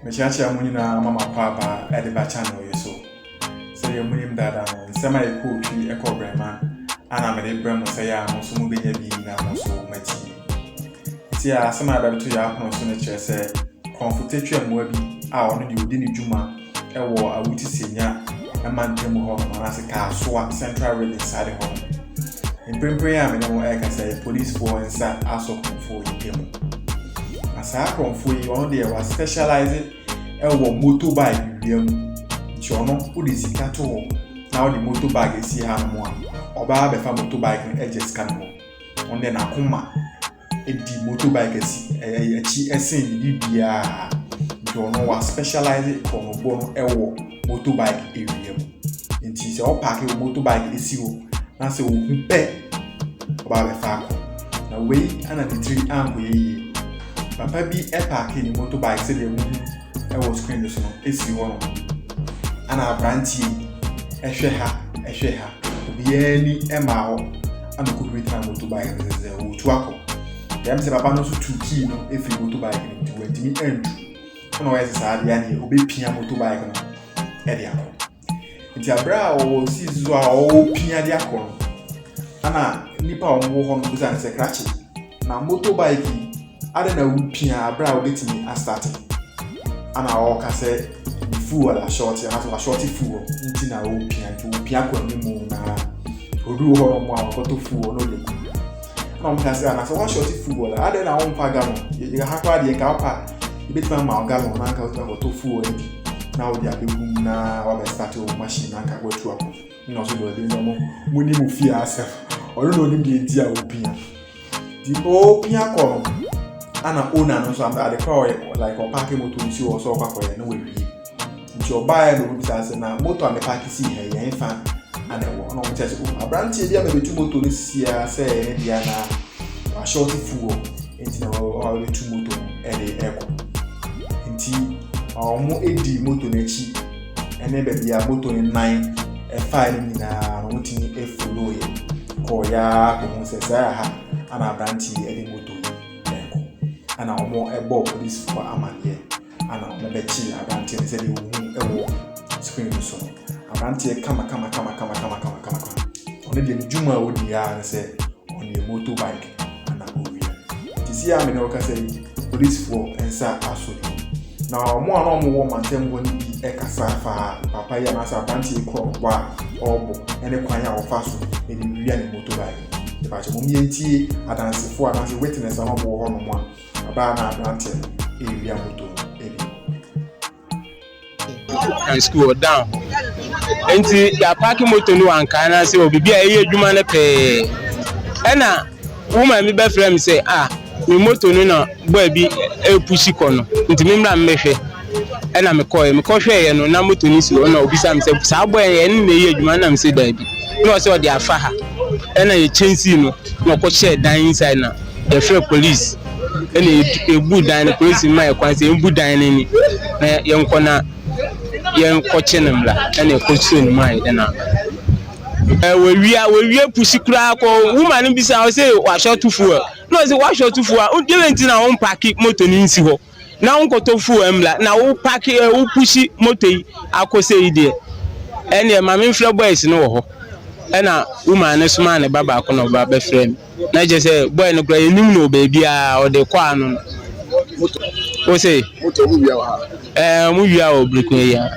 Mechacha Munina, Mamma Papa, at the Bachano, so. Say your Munim Dada, and semi cool tree, a cobra, and I'm a Brahma say, I'm also moving a being now, so much. See, I some other to your house on the chair say, Confutation Webby, our new Dini Juma, a war, I would see ya, a man came home, and as a car swap central rail inside the home. In Primpria, I can say, police for inside also come for him. As I come for you on there was specializing a motorbike, Jono, who is it at all? Now the motorbike is here more, or Baba motorbike and edges can go. On the Nakuma. The motorbike is a GSN Jono was specialized for Bono Ewo motorbike area. In this all parking motorbike is you. Now say we pay about a fact. Now wait and at the tree and we Papa be a parking motorbike say the movie Ewo screen this one is you one. And our brandy a sheha be any Emma and could return motorbike as a Wutuako. Them say Papa no so too keen if you go to buy into when me end. No why say Adiani obi pia motorbike no e dey akọ. Nti abra o sizu a o pia dey akọ. Ana nipa o mo ho no bisa say krachi. Na motorbike ade na wo pia abra o betimi a start. Ana o ka say fuel a short ya na short fuel. Nti na o pia ko ni mu na odu ho mo a ko to fuel no le. I'm going to say, I watch your football. I don't know how to you have to get up. You bet my mouth gallon, I can't go to food. Now they are the room now, or the statue machine, I can go to up. You know, so they don't know fear ourselves. Or don't know the idea of opinion. The opium column, and an owner knows something at the car, like a parking motor, you or so for no way. It's your buyer, the room says, and a motor and the parking see here, you ain't fan. And I want to tell you, a brand here may be two motorists here, say, Indiana, a shorty fool, into our two motor, and the echo. Indeed, our more 80 motor nechi, and maybe a motor in 9, a 5 in a routine a follow it. Call ya, come says, and our brand here, any motor echo. And our more a bob police for a man here, and our maybe chill, a brand here, said, a walk, scream so. Auntie, come. Only the Juma would be and say on your motorbike and a movie. To see how many say police for and sir absolutely. Now, more normal woman tell me be a casafa, Papa Yanasa Banty crop bar or any choir or fast in the real motorbike. The Pachamumi tea, I dance for a witness and one about our granted area motor. And school down. And the parking motor no one can say, oh, be a human pay. And a woman, my best friend say, my motor no, boy, be a pushy corner into Mimra Mefe. And I'm a coy, my coffee, and no number to Nisu, no, be some subway, and the human, I'm say, baby. No, so they are far. And I change you, no coach dying inside now. The fair police. And a Buddha and the police in my acquaintance, and Buddha and young corner. Young coaching them and a coaching mind. We are pushing crack or woman be say, wash out to fool. No, it's a wash out to fool. Don't in our own packet motor in Siho. Now, go to fool embla. Now, pack it, pushy motor. I could say, dear. And your mammy floor boys no. And a woman is man, a baba, no baba friend. Not just say, boy, no gray, no baby, or the quan. What say, we are breaking here.